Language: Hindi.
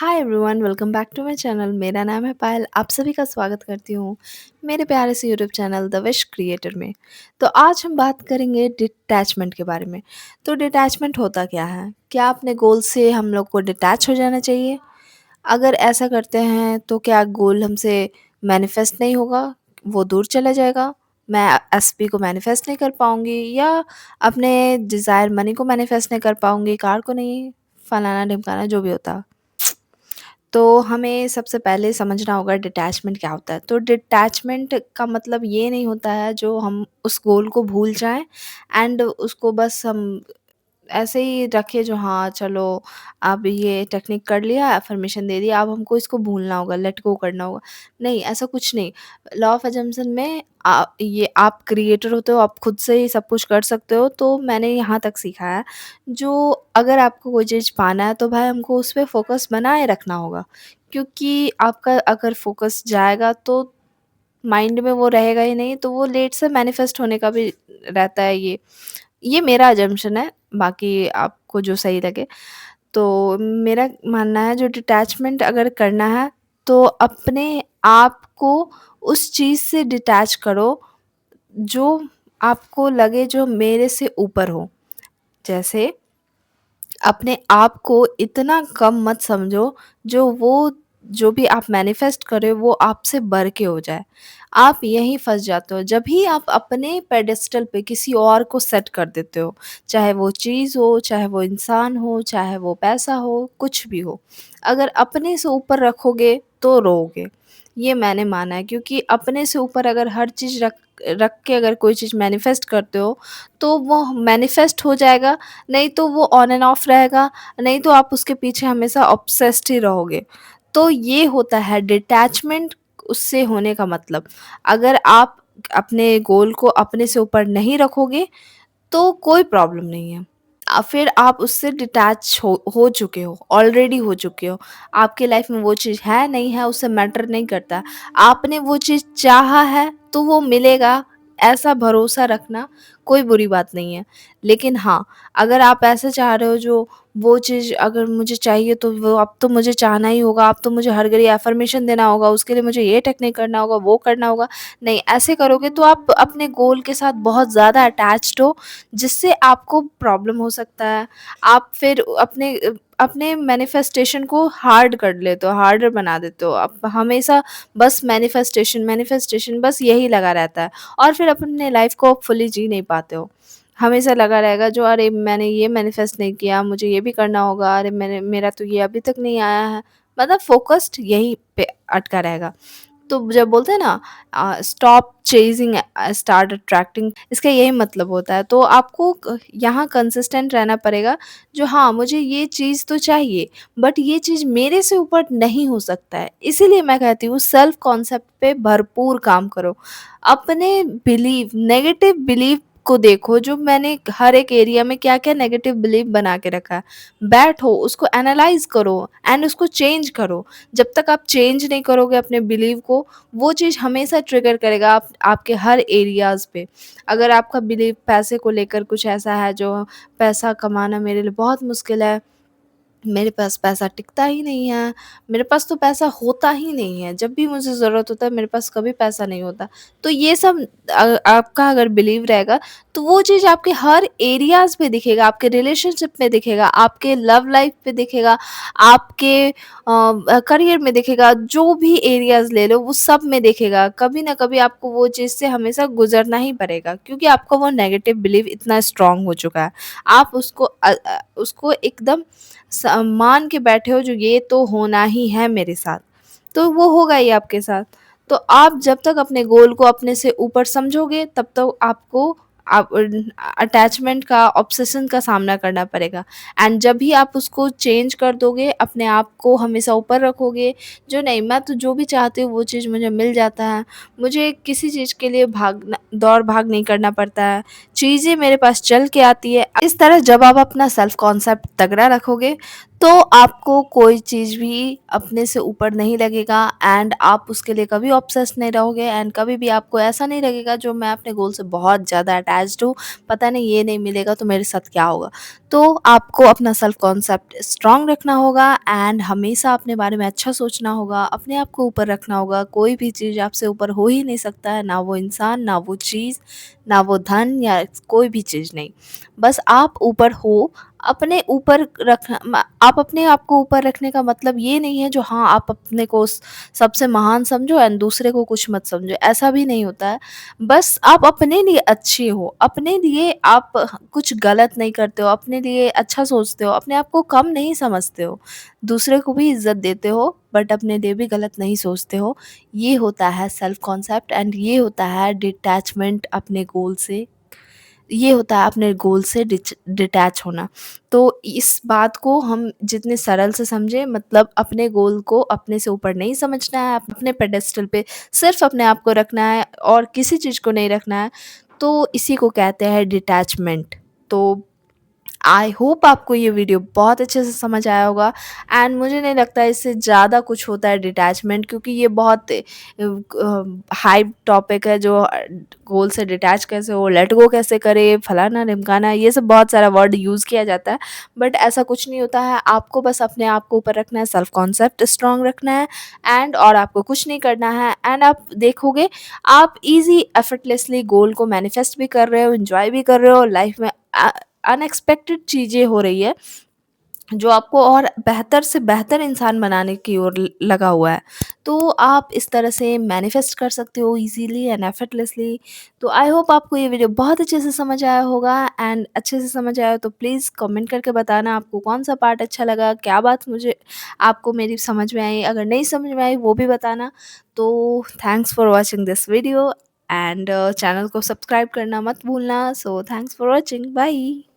Hi everyone, welcome back to my channel. मेरा नाम है पायल। आप सभी का स्वागत करती हूँ मेरे प्यारे से YouTube channel the wish creator में। तो आज हम बात करेंगे डिटैचमेंट के बारे में। तो डिटैचमेंट होता क्या है? क्या अपने गोल से हम लोग को डिटैच हो जाना चाहिए? अगर ऐसा करते हैं तो क्या गोल हमसे मैनिफेस्ट नहीं होगा, वो दूर चला जाएगा? मैं एसपी को मैनिफेस्ट नहीं कर पाऊंगी, या अपने डिज़ायर मनी को मैनिफेस्ट नहीं कर पाऊंगी, कार को नहीं, फलाना ढिमकाना जो भी होता। तो हमें सबसे पहले समझना होगा डिटैचमेंट क्या होता है। तो डिटैचमेंट का मतलब ये नहीं होता है जो हम उस गोल को भूल जाएँ एंड उसको बस हम ऐसे ही रखें, जो हाँ चलो अब ये टेक्निक कर लिया, अफ़र्मेशन दे दिया, अब हमको इसको भूलना होगा, लेट गो करना होगा। नहीं, ऐसा कुछ नहीं। लॉ ऑफ अजम्पशन में ये आप क्रिएटर होते हो, आप खुद से ही सब कुछ कर सकते हो। तो मैंने यहाँ तक सीखा है, जो अगर आपको कोई चीज़ पाना है तो भाई हमको उस पे फ़ोकस बनाए रखना होगा। क्योंकि आपका अगर फ़ोकस जाएगा तो माइंड में वो रहेगा ही नहीं, तो वो लेट से मैनिफेस्ट होने का भी रहता है ये मेरा अजम्पशन है, बाकी आपको जो सही लगे। तो मेरा मानना है जो डिटैचमेंट अगर करना है तो अपने आप को उस चीज़ से डिटैच करो जो आपको लगे जो मेरे से ऊपर हो। जैसे अपने आप को इतना कम मत समझो जो भी आप मैनिफेस्ट करें वो आपसे बढ़ के हो जाए। आप यहीं फँस जाते हो जब ही आप अपने पेडेस्टल पे किसी और को सेट कर देते हो। चाहे वो चीज़ हो, चाहे वो इंसान हो, चाहे वो पैसा हो, कुछ भी हो। अगर अपने से ऊपर रखोगे तो रोओगे। ये मैंने माना है, क्योंकि अपने से ऊपर अगर हर चीज़ रख रख के अगर कोई चीज़ मैनिफेस्ट करते हो तो वो मैनिफेस्ट हो जाएगा, नहीं तो वो ऑन एंड ऑफ रहेगा, नहीं तो आप उसके पीछे हमेशा ऑब्सेस्ड ही रहोगे। तो ये होता है डिटैचमेंट, उससे होने का मतलब। अगर आप अपने गोल को अपने से ऊपर नहीं रखोगे तो कोई प्रॉब्लम नहीं है। फिर आप उससे डिटैच हो चुके हो, ऑलरेडी हो चुके हो। आपकी लाइफ में वो चीज़ है, नहीं है, उससे मैटर नहीं करता। आपने वो चीज़ चाहा है तो वो मिलेगा, ऐसा भरोसा रखना कोई बुरी बात नहीं है। लेकिन हाँ, अगर आप ऐसे चाह रहे हो जो वो चीज़ अगर मुझे चाहिए तो वो अब तो मुझे चाहना ही होगा, अब तो मुझे हर घड़ी अफ़र्मेशन देना होगा, उसके लिए मुझे ये टेक्निक करना होगा, वो करना होगा। नहीं, ऐसे करोगे तो आप अपने गोल के साथ बहुत ज़्यादा अटैच्ड हो, जिससे आपको प्रॉब्लम हो सकता है। आप फिर अपने मैनिफेस्टेशन को हार्ड कर लेते हो, हार्डर बना देते हो। आप हमेशा बस मैनिफेस्टेशन, मैनिफेस्टेशन बस यही लगा रहता है, और फिर अपने लाइफ़ को फुली जी नहीं पाते हो। हमेशा लगा रहेगा जो अरे मैंने ये मैनिफेस्ट नहीं किया, मुझे ये भी करना होगा, अरे मेरा तो ये अभी तक नहीं आया है। मतलब फ़ोकस्ड यहीं पे अटका रहेगा। तो जब बोलते हैं ना स्टॉप चेजिंग स्टार्ट अट्रैक्टिंग, इसका यही मतलब होता है। तो आपको यहाँ कंसिस्टेंट रहना पड़ेगा, जो हाँ मुझे ये चीज़ तो चाहिए, बट ये चीज़ मेरे से ऊपर नहीं हो सकता है। इसीलिए मैं कहती हूँ सेल्फ कॉन्सेप्ट पे भरपूर काम करो। अपने बिलीव, नेगेटिव बिलीव को देखो, जो मैंने हर एक एरिया में क्या क्या नेगेटिव बिलीव बना के रखा है। बैठो, उसको एनालाइज करो एंड उसको चेंज करो। जब तक आप चेंज नहीं करोगे अपने बिलीव को, वो चीज़ हमेशा ट्रिगर करेगा आपके हर एरियाज़ पे। अगर आपका बिलीव पैसे को लेकर कुछ ऐसा है जो पैसा कमाना मेरे लिए बहुत मुश्किल है, मेरे पास पैसा टिकता ही नहीं है, मेरे पास तो पैसा होता ही नहीं है, जब भी मुझे ज़रूरत होता है मेरे पास कभी पैसा नहीं होता। तो ये सब आपका अगर बिलीव रहेगा तो वो चीज़ आपके हर एरियाज़ पे दिखेगा, आपके रिलेशनशिप में दिखेगा, आपके लव लाइफ पे दिखेगा, आपके करियर में दिखेगा, जो भी एरियाज़ ले लो वो सब में दिखेगा। कभी न कभी आपको वो चीज़ से हमेशा गुज़रना ही पड़ेगा, क्योंकि आपका वो नेगेटिव बिलीव इतना स्ट्रॉन्ग हो चुका है। आप उसको एकदम मान के बैठे हो जो ये तो होना ही है मेरे साथ, तो वो होगा ही आपके साथ। तो आप जब तक अपने गोल को अपने से ऊपर समझोगे तब तक आपको आप अटैचमेंट का, ऑब्सेशन का सामना करना पड़ेगा। एंड जब भी आप उसको चेंज कर दोगे, अपने आप को हमेशा ऊपर रखोगे, जो नहीं मैं तो जो भी चाहती हूँ वो चीज़ मुझे मिल जाता है, मुझे किसी चीज़ के लिए भागना, दौड़ भाग नहीं करना पड़ता है, चीज़ें मेरे पास चल के आती है। इस तरह जब आप अपना सेल्फ कॉन्सेप्ट तगड़ा रखोगे तो आपको कोई चीज़ भी अपने से ऊपर नहीं लगेगा एंड आप उसके लिए कभी ऑब्सेस्ड नहीं रहोगे एंड कभी भी आपको ऐसा नहीं लगेगा जो मैं अपने गोल से बहुत ज़्यादा अटैच्ड हूँ, पता नहीं ये नहीं मिलेगा तो मेरे साथ क्या होगा। तो आपको अपना सेल्फ कॉन्सेप्ट स्ट्रॉन्ग रखना होगा एंड हमेशा अपने बारे में अच्छा सोचना होगा, अपने आप को ऊपर रखना होगा। कोई भी चीज़ आपसे ऊपर हो ही नहीं सकता है, ना वो इंसान, ना वो चीज़, ना वो धन या कोई भी चीज़ नहीं। बस आप ऊपर हो, अपने ऊपर रखना आप अपने आप को ऊपर रखने का मतलब ये नहीं है जो हाँ, आप अपने को सबसे महान समझो एंड दूसरे को कुछ मत समझो, ऐसा भी नहीं होता है। बस आप अपने लिए अच्छे हो, अपने लिए आप कुछ गलत नहीं करते हो, अपने लिए अच्छा सोचते हो, अपने आप को कम नहीं समझते हो, दूसरे को भी इज़्ज़त देते हो बट अपने लिए भी गलत नहीं सोचते हो। ये होता है सेल्फ कॉन्सेप्ट एंड ये होता है डिटैचमेंट अपने गोल से। ये होता है अपने गोल से डिटैच होना। तो इस बात को हम जितने सरल से समझें, मतलब अपने गोल को अपने से ऊपर नहीं समझना है, अपने पेडेस्टल पे सिर्फ़ अपने आप को रखना है और किसी चीज़ को नहीं रखना है, तो इसी को कहते हैं डिटैचमेंट। तो आई होप आपको ये वीडियो बहुत अच्छे से समझ आया होगा एंड मुझे नहीं लगता इससे ज़्यादा कुछ होता है डिटैचमेंट, क्योंकि ये बहुत हाई टॉपिक है जो गोल से डिटैच कैसे हो, लेट गो कैसे करे, फलाना ढिमकाना, ये सब बहुत सारा वर्ड यूज़ किया जाता है बट ऐसा कुछ नहीं होता है। आपको बस अपने आप को ऊपर रखना है, सेल्फ कॉन्सेप्ट स्ट्रांग रखना है एंड और आपको कुछ नहीं करना है एंड आप देखोगे आप ईजी एफर्टलेसली गोल को मैनिफेस्ट भी कर रहे हो, इंजॉय भी कर रहे हो, लाइफ में अनएक्सपेक्टेड चीज़ें हो रही है जो आपको और बेहतर से बेहतर इंसान बनाने की ओर लगा हुआ है। तो आप इस तरह से मैनिफेस्ट कर सकते हो इजीली एंड एफर्टलेसली। तो आई होप आपको ये वीडियो बहुत अच्छे से समझ आया होगा एंड अच्छे से समझ आया हो तो प्लीज़ कमेंट करके बताना आपको कौन सा पार्ट अच्छा लगा, क्या बात मुझे आपको मेरी समझ में आई, अगर नहीं समझ में आई वो भी बताना। तो thanks for watching this video and channel को सब्सक्राइब करना मत भूलना। So thanks for watching, bye.